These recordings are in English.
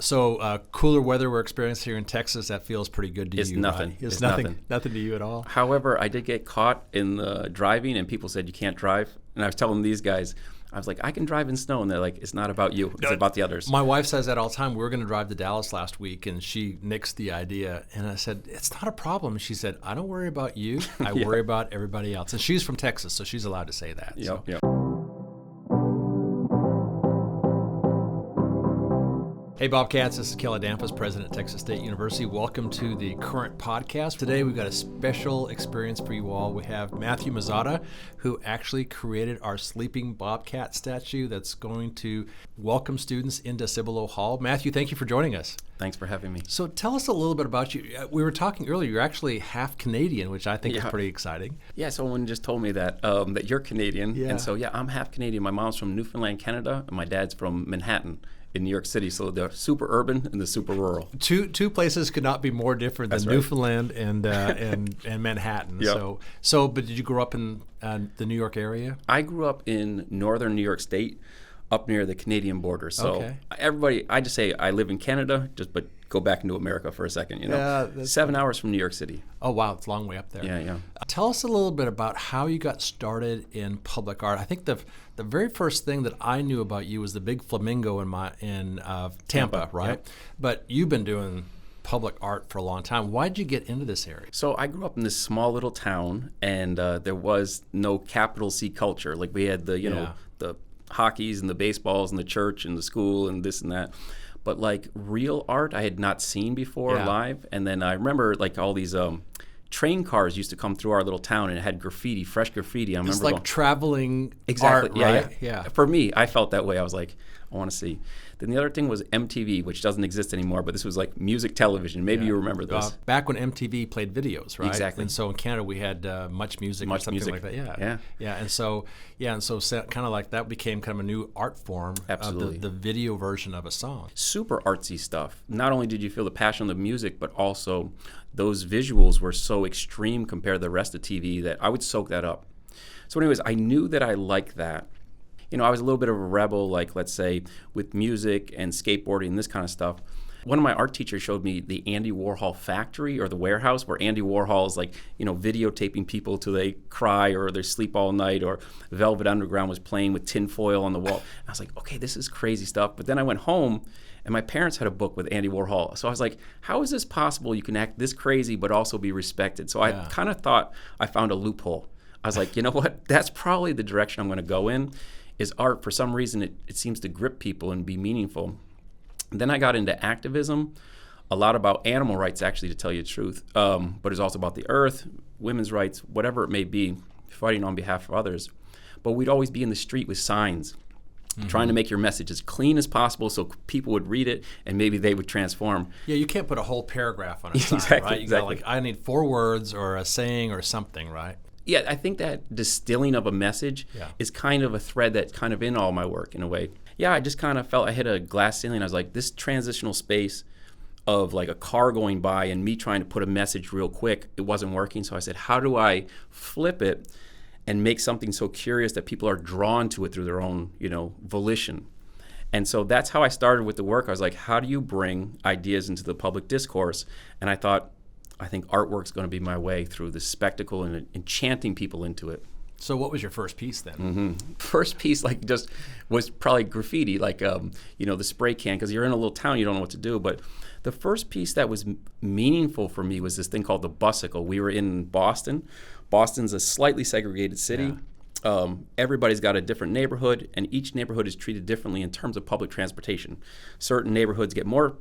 So cooler weather we're experiencing here in Texas, that feels pretty good to It's you, nothing. right? It's nothing. Nothing to you at all? However, I did get caught in the driving, and people said you can't drive. And I was telling these guys, I was like, I can drive in snow. And they're like, it's not about you. It's about the others. My wife says that all the time. We were going to drive to Dallas last week, and she nixed the idea. And I said, it's not a problem. And she said, I don't worry about you. I worry about everybody else. And she's from Texas, so she's allowed to say that. Yep. Hey Bobcats, this is Kelly Damphousse, president at Texas State University. Welcome to the current podcast. Today we've got a special experience for you all. We have Matthew Mazzotta, who actually created our Sleeping Bobcat statue that's going to welcome students into Cibolo Hall. Matthew, thank you for joining us. Thanks for having me. So tell us a little bit about you. We were talking earlier, you're actually half Canadian, which I think is pretty exciting. Yeah, someone just told me that that you're Canadian. Yeah. And so, I'm half Canadian. My mom's from Newfoundland, Canada, and my dad's from Manhattan in New York City. So they're super urban and the super rural. Two places could not be more different than Newfoundland and Manhattan. Yep. So, but did you grow up in the New York area? I grew up in northern New York State, up near the Canadian border. So everybody, I just say I live in Canada, but go back into America for a second. 7 hours from New York City. Oh wow, it's a long way up there. Yeah. Tell us a little bit about how you got started in public art. I think the very first thing that I knew about you was the big flamingo in Tampa, right? Yep. But you've been doing public art for a long time. Why did you get into this area? So I grew up in this small little town, and there was no capital C culture. Like we had the hockeys and the baseballs and the church and the school and this and that. But like real art I had not seen before live. And then I remember like all these train cars used to come through our little town, and it had graffiti, fresh graffiti. I remember it's like traveling exactly, art, right? Yeah. For me, I felt that way. I was like, I want to see. Then the other thing was MTV, which doesn't exist anymore, but this was like music television. Maybe you remember this. Back when MTV played videos, right? Exactly. And so in Canada we had Much Music or something like that. Yeah. And so kind of like that became kind of a new art form. Absolutely. The video version of a song. Super artsy stuff. Not only did you feel the passion of the music, but also those visuals were so extreme compared to the rest of TV that I would soak that up. So anyways, I knew that I liked that. I was a little bit of a rebel, like let's say with music and skateboarding and this kind of stuff. One of my art teachers showed me the Andy Warhol factory or the warehouse, where Andy Warhol is like, videotaping people till they cry or they sleep all night, or Velvet Underground was playing with tinfoil on the wall. And I was like, okay, this is crazy stuff. But then I went home and my parents had a book with Andy Warhol. So I was like, how is this possible? You can act this crazy but also be respected. So I kind of thought I found a loophole. I was like, you know what? That's probably the direction I'm going to go in. Is art, for some reason, it seems to grip people and be meaningful. And then I got into activism, a lot about animal rights, actually, to tell you the truth. But it's also about the earth, women's rights, whatever it may be, fighting on behalf of others. But we'd always be in the street with signs, trying to make your message as clean as possible so people would read it and maybe they would transform. Yeah, you can't put a whole paragraph on a sign, right? You Exactly. got I need 4 words or a saying or something, right? Yeah, I think that distilling of a message is kind of a thread that's kind of in all my work in a way. Yeah, I just kind of felt I hit a glass ceiling. I was like, this transitional space of like a car going by and me trying to put a message real quick, it wasn't working. So I said, how do I flip it and make something so curious that people are drawn to it through their own, volition? And so that's how I started with the work. I was like, how do you bring ideas into the public discourse? And I think artwork's going to be my way through the spectacle and enchanting people into it. So what was your first piece then? First piece just was probably graffiti, like the spray can, because you're in a little town, you don't know what to do. But the first piece that was meaningful for me was this thing called the Busicle. We were in Boston. Boston's a slightly segregated city. Yeah. Everybody's got a different neighborhood, and each neighborhood is treated differently in terms of public transportation. Certain neighborhoods get more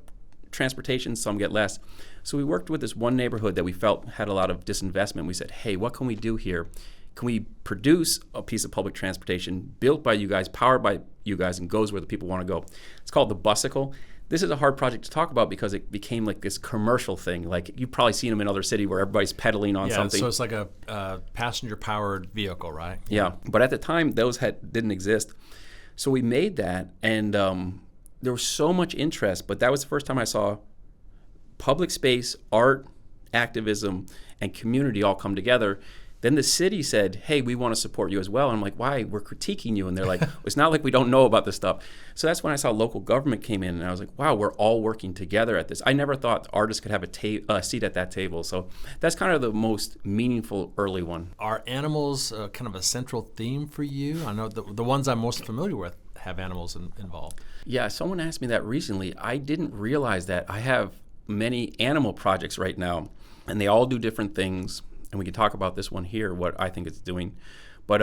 transportation, some get less. So we worked with this one neighborhood that we felt had a lot of disinvestment. We said, hey, what can we do here? Can we produce a piece of public transportation built by you guys, powered by you guys, and goes where the people want to go? It's called the Busicle. This is a hard project to talk about because it became like this commercial thing. Like you've probably seen them in other cities where everybody's pedaling on something. So it's like a passenger-powered vehicle, right? Yeah, but at the time, those didn't exist. So we made that, and there was so much interest, but that was the first time I saw public space, art, activism, and community all come together. Then the city said, hey, we want to support you as well. And I'm like, why? We're critiquing you. And they're like, it's not like we don't know about this stuff. So that's when I saw local government came in, and I was like, wow, we're all working together at this. I never thought artists could have a seat at that table. So that's kind of the most meaningful early one. Are animals kind of a central theme for you? I know the ones I'm most familiar with have animals involved. Yeah, someone asked me that recently. I didn't realize that. I have many animal projects right now, and they all do different things. And we can talk about this one here, what I think it's doing. But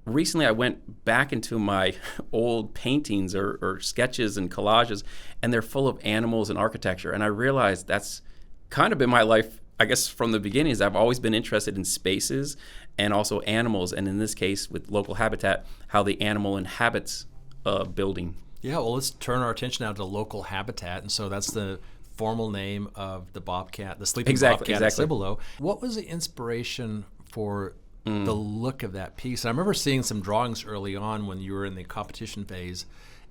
recently I went back into my old paintings or sketches and collages, and they're full of animals and architecture. And I realized that's kind of been my life, I guess, from the beginning. Is I've always been interested in spaces and also animals. And in this case, with local habitat, how the animal inhabits a building. Yeah, well, let's turn our attention now to local habitat. And so that's the formal name of the Bobcat, the Sleeping Bobcat at Cibolo. What was the inspiration for the look of that piece? I remember seeing some drawings early on when you were in the competition phase,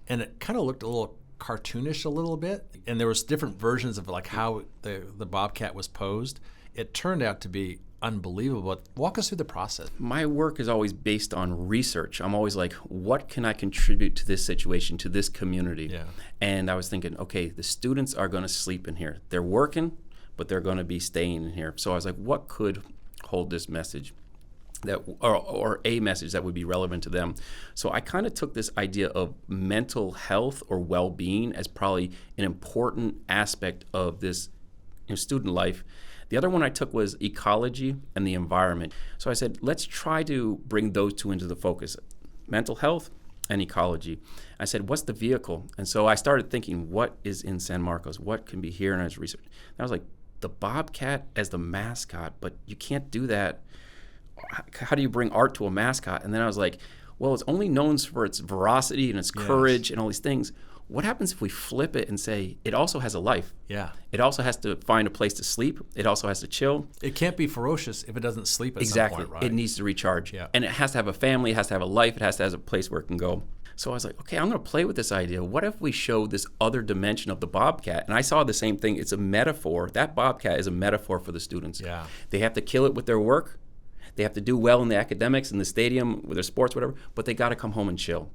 and it kind of looked a little cartoonish a little bit, and there was different versions of like how the Bobcat was posed. It turned out to be unbelievable. Walk us through the process. My work is always based on research. I'm always like, what can I contribute to this situation, to this community? Yeah. And I was thinking, okay, the students are going to sleep in here. They're working, but they're going to be staying in here. So I was like, what could hold this message that, or a message that would be relevant to them? So I kind of took this idea of mental health or well-being as probably an important aspect of this student life. The other one I took was ecology and the environment. So I said, let's try to bring those two into the focus, mental health and ecology. I said, what's the vehicle? And so I started thinking, what is in San Marcos? What can be here in our research? And I was like, the Bobcat as the mascot, but you can't do that. How do you bring art to a mascot? And then I was like, well, it's only known for its veracity and its courage and all these things. What happens if we flip it and say it also has a life? Yeah. It also has to find a place to sleep. It also has to chill. It can't be ferocious if it doesn't sleep at Exactly. some point, right? It needs to recharge. Yeah. And it has to have a family. It has to have a life. It has to have a place where it can go. So I was like, okay, I'm going to play with this idea. What if we show this other dimension of the Bobcat? And I saw the same thing. It's a metaphor. That Bobcat is a metaphor for the students. Yeah. They have to kill it with their work. They have to do well in the academics, in the stadium, with their sports, whatever, but they got to come home and chill.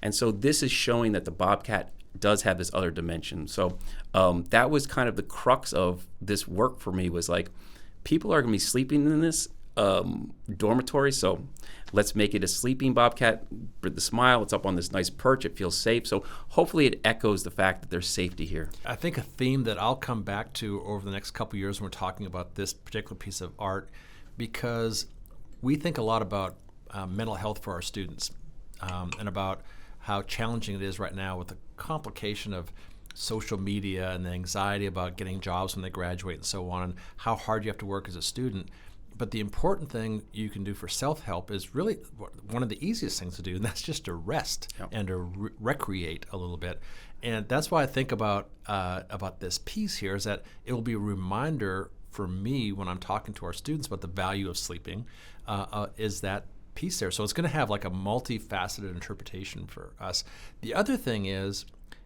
And so this is showing that the Bobcat does have this other dimension. So that was kind of the crux of this work for me, was like, people are going to be sleeping in this dormitory, so let's make it a sleeping Bobcat with the smile. It's up on this nice perch. It feels safe. So hopefully it echoes the fact that there's safety here. I think a theme that I'll come back to over the next couple of years when we're talking about this particular piece of art, because we think a lot about mental health for our students and about how challenging it is right now with the complication of social media and the anxiety about getting jobs when they graduate and so on, and how hard you have to work as a student. But the important thing you can do for self-help is really one of the easiest things to do, and that's just to rest and to recreate a little bit. And that's why I think about this piece here, is that it will be a reminder for me when I'm talking to our students about the value of sleeping, is that piece there. So it's going to have like a multifaceted interpretation for us. The other thing is,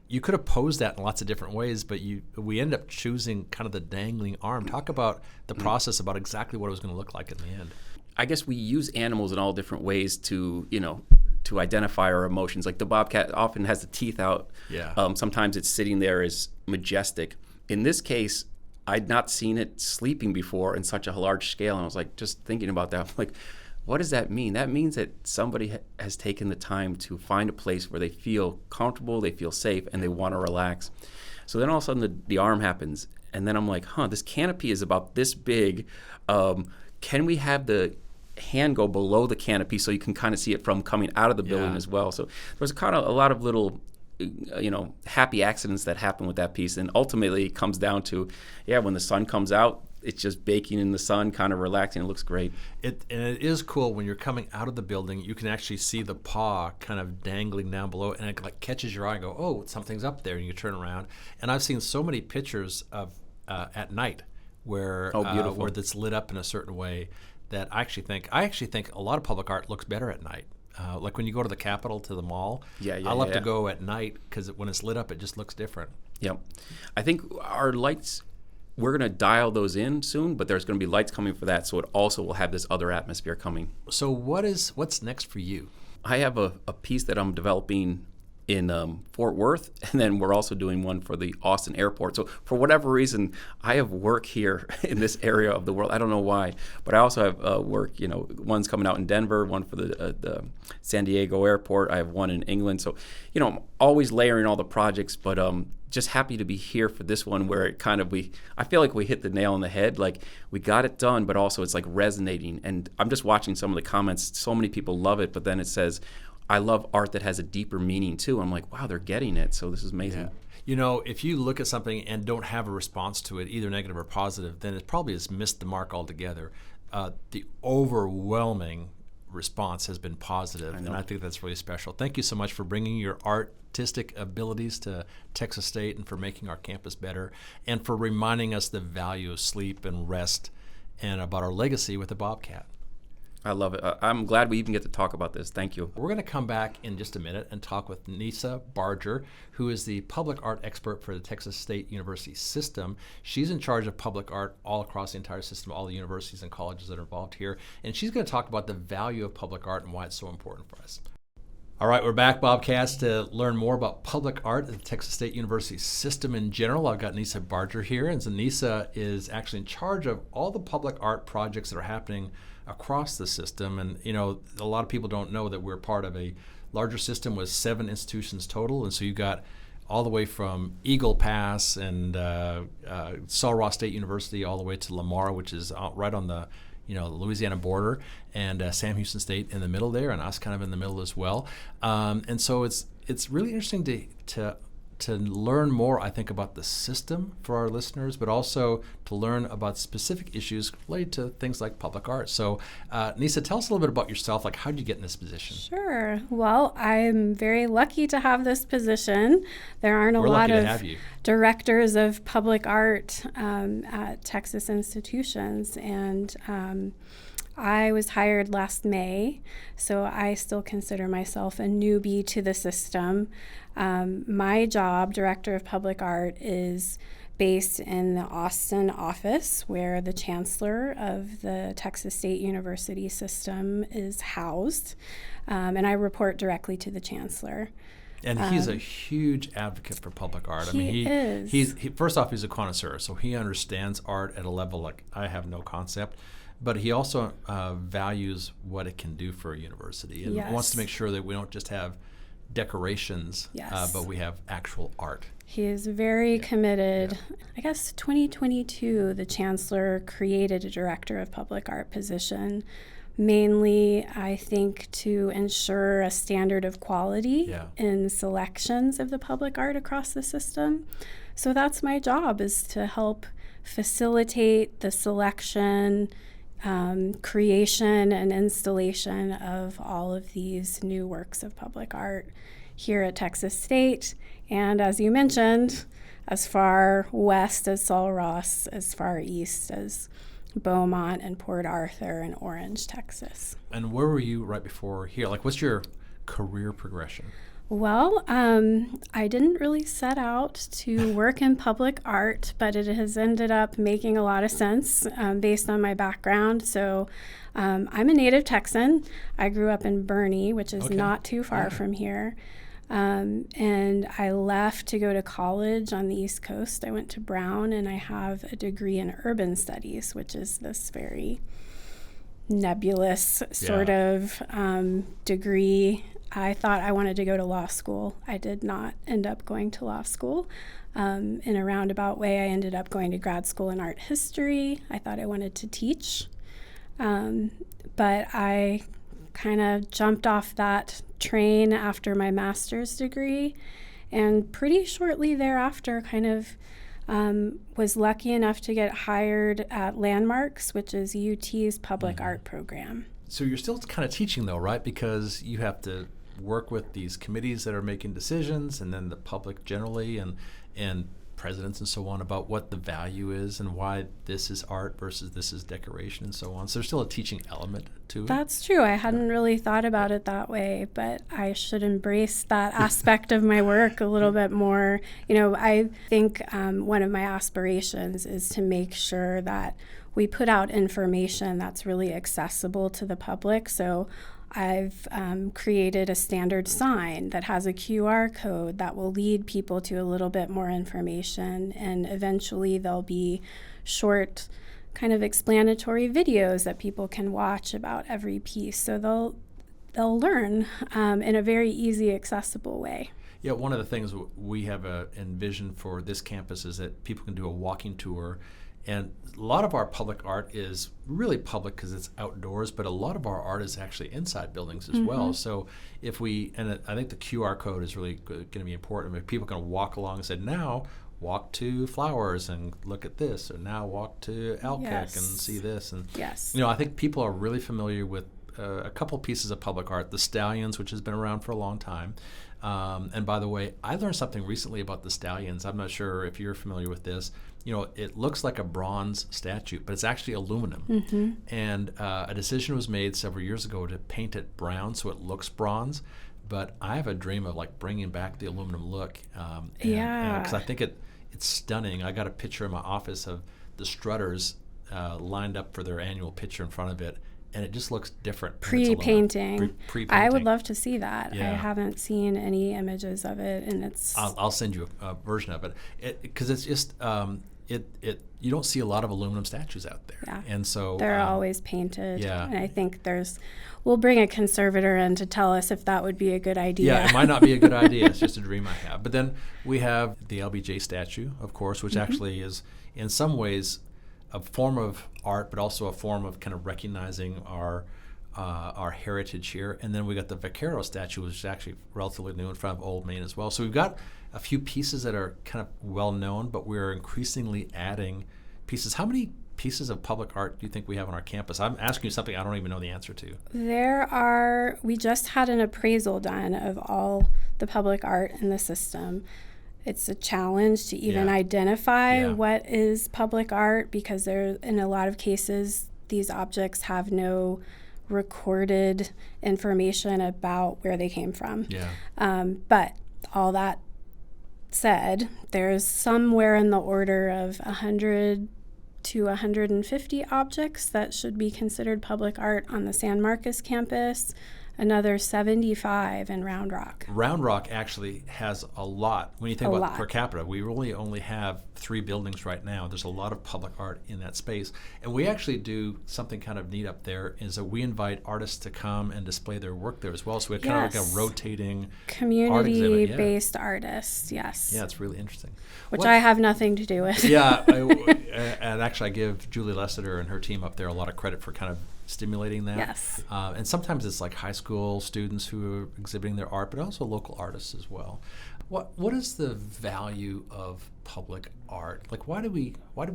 you could have posed that in lots of different ways, but we end up choosing kind of the dangling arm. Talk about the process, about exactly what it was going to look like in the end. I guess we use animals in all different ways to identify our emotions. Like the Bobcat often has the teeth out. Yeah. Sometimes it's sitting there as majestic. In this case, I'd not seen it sleeping before in such a large scale. And I was like, just thinking about that, I'm like, what does that mean? That means that somebody has taken the time to find a place where they feel comfortable, they feel safe, and they want to relax. So then all of a sudden the arm happens, and then I'm like, this canopy is about this big. Can we have the hand go below the canopy so you can kind of see it from coming out of the building as well? So there was kind of a lot of little happy accidents that happen with that piece, and ultimately it comes down to, when the sun comes out, it's just baking in the sun, kind of relaxing. It looks great. And it is cool when you're coming out of the building, you can actually see the paw kind of dangling down below, and it like catches your eye and go, oh, something's up there, and you turn around. And I've seen so many pictures of at night where that's lit up in a certain way that I actually think a lot of public art looks better at night. Like when you go to the Capitol, to the mall, I love to go at night because when it's lit up, it just looks different. Yep. I think our lights we're going to dial those in soon, but there's going to be lights coming for that, so it also will have this other atmosphere coming. So what's next for you? I have a piece that I'm developing in Fort Worth, and then we're also doing one for the Austin airport. So for whatever reason, I have work here in this area of the world. I don't know why, but I also have work, one's coming out in Denver, one for the San Diego airport. I have one in England. So, I'm always layering all the projects, but just happy to be here for this one where it I feel like we hit the nail on the head. Like we got it done, but also it's like resonating. And I'm just watching some of the comments. So many people love it, but then it says, I love art that has a deeper meaning too. I'm like, wow, they're getting it. So this is amazing. Yeah. If you look at something and don't have a response to it, either negative or positive, then it probably has missed the mark altogether. The overwhelming response has been positive, and I think that's really special. Thank you so much for bringing your artistic abilities to Texas State and for making our campus better and for reminding us the value of sleep and rest and about our legacy with the Bobcat. I love it. I'm glad we even get to talk about this. Thank you. We're going to come back in just a minute and talk with Nisa Barger, who is the public art expert for the Texas State University system. She's in charge of public art all across the entire system, all the universities and colleges that are involved here. And she's going to talk about the value of public art and why it's so important for us. All right, we're back, Bobcats, to learn more about public art at the Texas State University system in general. I've got Nisa Barger here, and so Nisa is actually in charge of all the public art projects that are happening across the system. And, a lot of people don't know that we're part of a larger system with 7 institutions total. And so you got all the way from Eagle Pass and Sul Ross State University all the way to Lamar, which is right on the Louisiana border, and Sam Houston State in the middle there, and us kind of in the middle as well. And so it's really interesting to learn more, I think, about the system for our listeners, but also to learn about specific issues related to things like public art. So, Nisa, tell us a little bit about yourself. Like, how did you get in this position? Sure. Well, I'm very lucky to have this position. There aren't a lot of directors of public art at Texas institutions, and I was hired last May, so I still consider myself a newbie to the system. My job, Director of Public Art, is based in the Austin office where the Chancellor of the Texas State University system is housed, and I report directly to the Chancellor. And he's a huge advocate for public art. He first off, he's a connoisseur, so he understands art at a level like I have no concept. But he also values what it can do for a university and wants to make sure that we don't just have decorations, but we have actual art. He is very committed. Yeah. I guess 2022, the Chancellor created a Director of Public Art position, mainly, I think, to ensure a standard of quality in selections of the public art across the system. So that's my job, is to help facilitate the selection, creation and installation of all of these new works of public art here at Texas State, and as you mentioned, as far west as Sul Ross, as far east as Beaumont and Port Arthur and Orange, Texas. And where were you right before here? Like, what's your career progression? Well, I didn't really set out to work in public art, but it has ended up making a lot of sense based on my background. So I'm a native Texan. I grew up in Boerne, which is not too far from here. And I left to go to college on the East Coast. I went to Brown, and I have a degree in urban studies, which is this very nebulous sort of degree. I thought I wanted to go to law school. I did not end up going to law school. In a roundabout way, I ended up going to grad school in art history. I thought I wanted to teach. But I kind of jumped off that train after my master's degree, and pretty shortly thereafter kind of was lucky enough to get hired at Landmarks, which is UT's public art program. So you're still kind of teaching though, right? Because you have to work with these committees that are making decisions, and then the public generally, and presidents and so on about what the value is and why this is art versus this is decoration and so on. So there's still a teaching element to it. That's true. I hadn't really thought about it that way, but I should embrace that aspect of my work a little bit more. I think one of my aspirations is to make sure that we put out information that's really accessible to the public. So I've created a standard sign that has a QR code that will lead people to a little bit more information, and eventually there'll be short kind of explanatory videos that people can watch about every piece. So they'll learn in a very easy, accessible way. Yeah, one of the things we have envisioned for this campus is that people can do a walking tour. And a lot of our public art is really public because it's outdoors, but a lot of our art is actually inside buildings as well. So I think the QR code is really going to be important. If people can walk along and say, now walk to Flowers and look at this, or now walk to Alkek and see this. And I think people are really familiar with a couple pieces of public art, the Stallions, which has been around for a long time. And by the way, I learned something recently about the Stallions. I'm not sure if you're familiar with this. It looks like a bronze statue, but it's actually aluminum. And a decision was made several years ago to paint it brown so it looks bronze. But I have a dream of bringing back the aluminum look. Because I think it's stunning. I got a picture in my office of the Strutters lined up for their annual picture in front of it. And it just looks different. Pre-painting. I would love to see that. Yeah. I haven't seen any images of it, and it's. I'll send you a version of it, because it's just you don't see a lot of aluminum statues out there. Yeah. And so they're always painted. Yeah. And I think we'll bring a conservator in to tell us if that would be a good idea. Yeah, it might not be a good idea. It's just a dream I have. But then we have the LBJ statue, of course, which actually is in some ways a form of art, but also a form of kind of recognizing our heritage here. And then we got the Vaquero statue, which is actually relatively new in front of Old Main as well. So we've got a few pieces that are kind of well known, but we're increasingly adding pieces. How many pieces of public art do you think we have on our campus? I'm asking you something I don't even know the answer to. We just had an appraisal done of all the public art in the system. It's a challenge to even identify what is public art, because in a lot of cases, these objects have no recorded information about where they came from. But all that said, there's somewhere in the order of 100 to 150 objects that should be considered public art on the San Marcos campus, another 75 in Round Rock. Round Rock actually has a lot. When you think about per capita, we really only have 3 buildings right now. There's a lot of public art in that space. And we actually do something kind of neat up there, is that we invite artists to come and display their work there as well. So we have kind of like a rotating community-based artists, yes. Yeah, it's really interesting. Which I have nothing to do with. And actually I give Julie Lessiter and her team up there a lot of credit for kind of stimulating that. Yes. And sometimes it's like high school students who are exhibiting their art, but also local artists as well. What is the value of public art? Like, why do we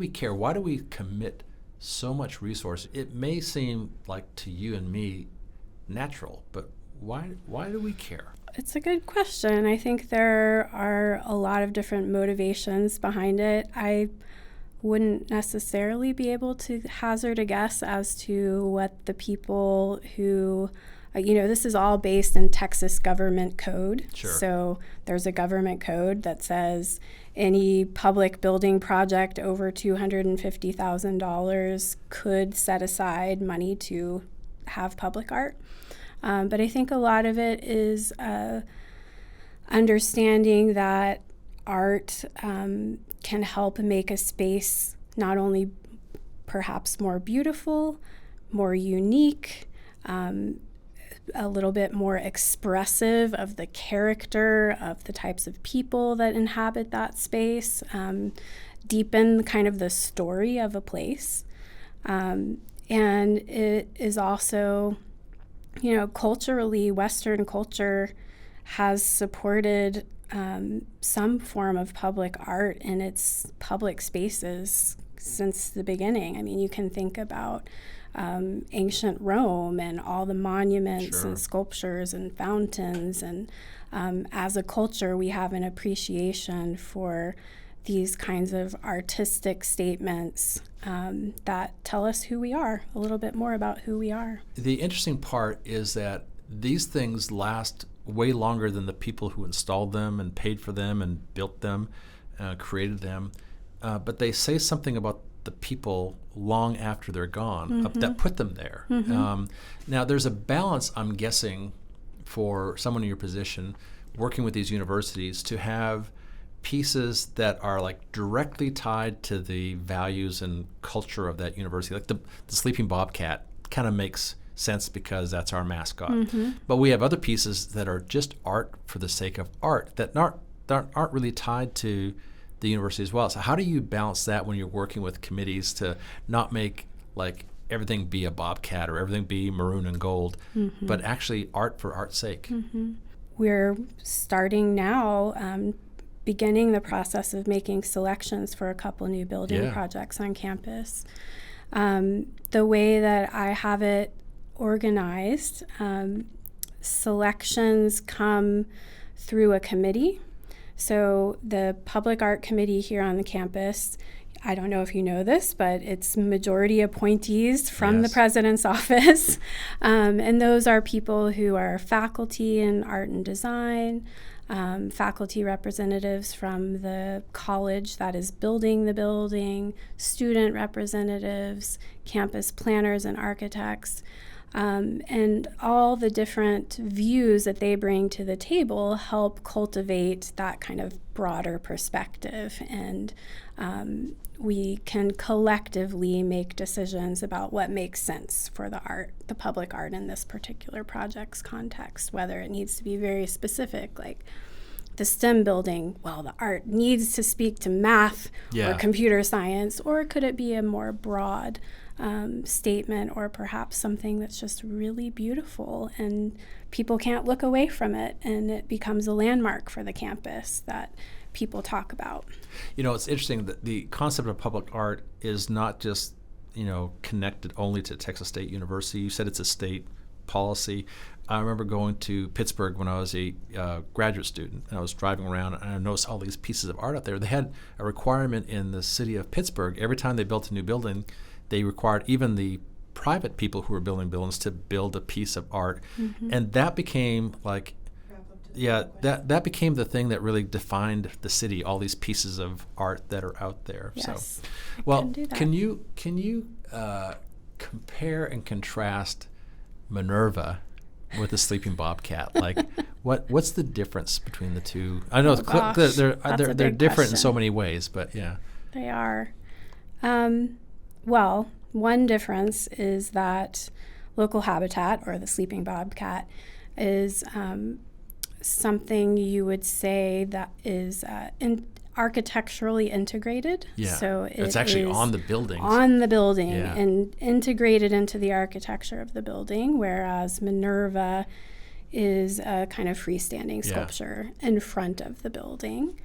care? Why do we commit so much resource? It may seem like to you and me natural, but why do we care? It's a good question. I think there are a lot of different motivations behind it. I wouldn't necessarily be able to hazard a guess as to what the people who, this is all based in Texas government code. Sure. So there's a government code that says any public building project over $250,000 could set aside money to have public art. But I think a lot of it is understanding that art can help make a space not only perhaps more beautiful, more unique, a little bit more expressive of the character of the types of people that inhabit that space, deepen kind of the story of a place. And it is also, culturally, Western culture has supported some form of public art in its public spaces since the beginning. I mean, you can think about ancient Rome and all the monuments and sculptures and fountains. And as a culture, we have an appreciation for these kinds of artistic statements that tell us who we are, a little bit more about who we are. The interesting part is that these things last way longer than the people who installed them and paid for them and built them, created them. But they say something about the people long after they're gone that put them there. Now, there's a balance, I'm guessing, for someone in your position working with these universities to have pieces that are like directly tied to the values and culture of that university. Like the Sleeping Bobcat kind of makes sense because that's our mascot. But we have other pieces that are just art for the sake of art that aren't really tied to the university as well. So how do you balance that when you're working with committees to not make like everything be a bobcat or everything be maroon and gold, but actually art for art's sake? We're starting now, beginning the process of making selections for a couple new building projects on campus. The way that I have it organized, selections come through a committee. So the Public Art Committee here on the campus, I don't know if you know this, but it's majority appointees from the president's office. And those are people who are faculty in art and design, faculty representatives from the college that is building the building, student representatives, campus planners and architects. And all the different views that they bring to the table help cultivate that kind of broader perspective. And we can collectively make decisions about what makes sense for the public art in this particular project's context, whether it needs to be very specific, like the STEM building, well, the art needs to speak to math or computer science, or could it be a more broad statement, or perhaps something that's just really beautiful and people can't look away from it and it becomes a landmark for the campus that people talk about. You know, it's interesting that the concept of public art is not just, connected only to Texas State University. You said it's a state policy. I remember going to Pittsburgh when I was a graduate student, and I was driving around and I noticed all these pieces of art out there. They had a requirement in the city of Pittsburgh. Every time they built a new building, they required even the private people who were building buildings to build a piece of art. And that became like, that became the thing that really defined the city, all these pieces of art that are out there. Yes, so, well, can you compare and contrast Minerva with the Sleeping Bobcat? Like, what's the difference between the two? I know they're different in so many ways, but yeah, they are. Well, one difference is that local habitat, or the Sleeping Bobcat, is something you would say that is architecturally integrated. Yeah, so it's actually on the building. On the building and integrated into the architecture of the building, whereas Minerva is a kind of freestanding sculpture in front of the building.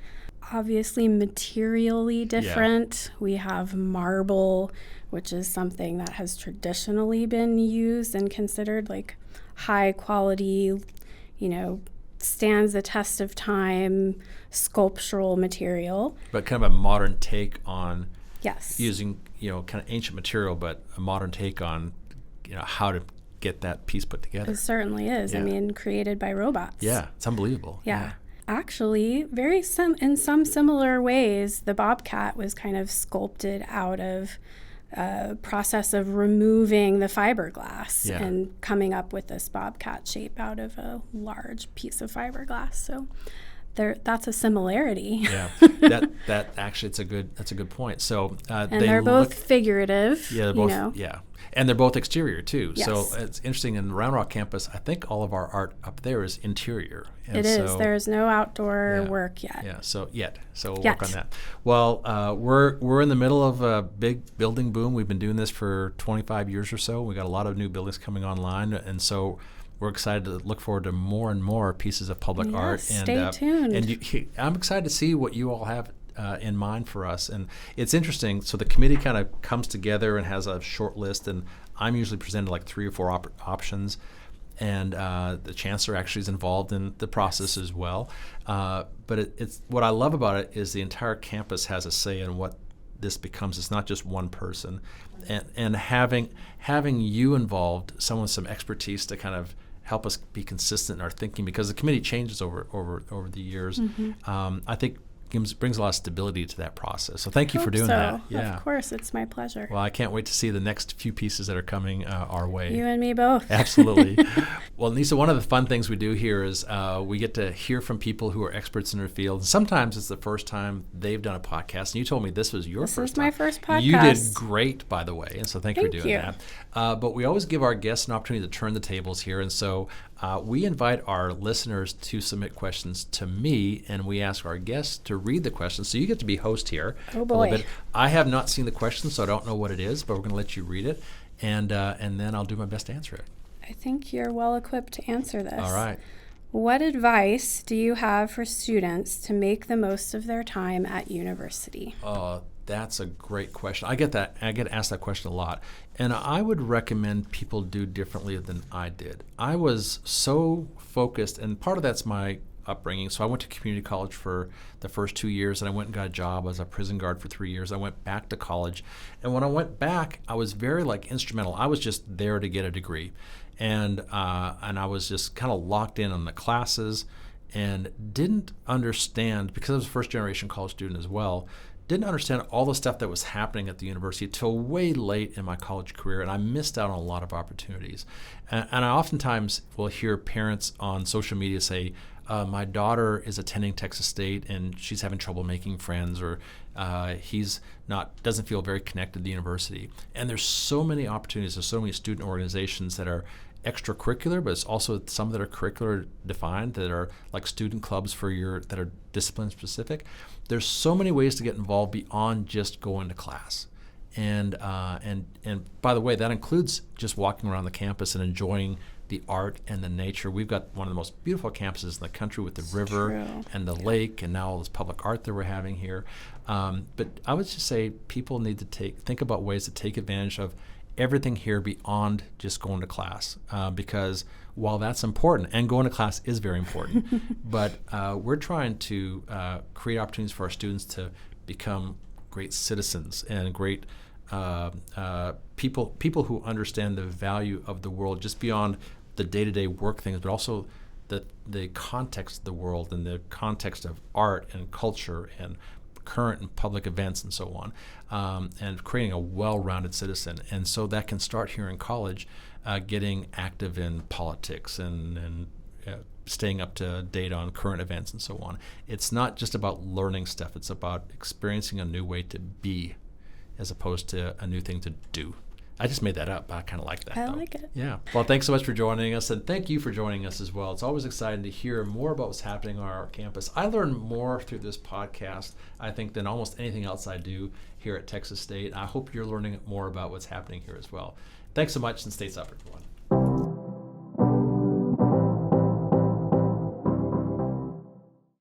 Obviously materially different. We have marble, which is something that has traditionally been used and considered like high quality, stands the test of time sculptural material. But kind of a modern take on using, kind of ancient material, but a modern take on, how to get that piece put together. It certainly is. I mean, created by robots. Yeah, it's unbelievable. Yeah. Actually, in some similar ways, the Bobcat was kind of sculpted out of a process of removing the fiberglass and coming up with this Bobcat shape out of a large piece of fiberglass. So that's a similarity. Yeah, that actually that's a good point. So and they're both figurative. Yeah, they're both, and they're both exterior too. Yes. So it's interesting. In Round Rock campus, I think all of our art up there is interior. And it is. There's no outdoor work yet. Yeah. So we'll work on that. Well, we're in the middle of a big building boom. We've been doing this for 25 years or so. We got a lot of new buildings coming online, and so we're excited to look forward to more and more pieces of public art. And stay tuned. And I'm excited to see what you all have in mind for us. And it's interesting. So the committee kind of comes together and has a short list, and I'm usually presented like 3 or 4 options. and the chancellor actually is involved in the process as well. But it's what I love about it is the entire campus has a say in what this becomes. It's not just one person, and having you involved, someone with some expertise to kind of help us be consistent in our thinking, because the committee changes over the years. I think brings a lot of stability to that process. So thank you for doing that. Yeah, of course, it's my pleasure. Well, I can't wait to see the next few pieces that are coming our way. You and me both. Absolutely. Well, Nisa, one of the fun things we do here is we get to hear from people who are experts in their field. Sometimes it's the first time they've done a podcast, and you told me this was your first time. This is my first podcast. You did great, by the way, and so thank you for doing you. that. But we always give our guests an opportunity to turn the tables here, and so we invite our listeners to submit questions to me, and we ask our guests to read the questions. So you get to be host here. Oh boy! A little bit. I have not seen the question, so I don't know what it is, but we're going to let you read it, and then I'll do my best to answer it. I think you're well equipped to answer this. All right. What advice do you have for students to make the most of their time at university? That's a great question. I get asked that question a lot. And I would recommend people do differently than I did. I was so focused, and part of that's my upbringing. So I went to community college for the first 2 years, and I went and got a job as a prison guard for 3 years. I went back to college. And when I went back, I was very instrumental. I was just there to get a degree. And I was just kind of locked in on the classes and didn't understand, because I was a first generation college student as well, didn't understand all the stuff that was happening at the university till way late in my college career, and I missed out on a lot of opportunities. And I oftentimes will hear parents on social media say, my daughter is attending Texas State and she's having trouble making friends, or doesn't feel very connected to the university. And there's so many opportunities, there's so many student organizations that are extracurricular, but it's also some that are curricular defined, that are like student clubs that are discipline specific. There's so many ways to get involved beyond just going to class. And by the way, that includes just walking around the campus and enjoying the art and the nature. We've got one of the most beautiful campuses in the country with the river and the lake, and now all this public art that we're having here. But I would just say people need to think about ways to take advantage of everything here beyond just going to class, because while that's important, and going to class is very important, but we're trying to create opportunities for our students to become great citizens and great people who understand the value of the world just beyond the day-to-day work things, but also the context of the world and the context of art and culture and current and public events and so on, and creating a well-rounded citizen. And so that can start here in college, getting active in politics and staying up to date on current events and so on. It's not just about learning stuff. It's about experiencing a new way to be as opposed to a new thing to do. I just made that up. I kind of like that. I like it. Yeah. Well, thanks so much for joining us, and thank you for joining us as well. It's always exciting to hear more about what's happening on our campus. I learn more through this podcast, I think, than almost anything else I do here at Texas State. I hope you're learning more about what's happening here as well. Thanks so much, and stay safe, everyone.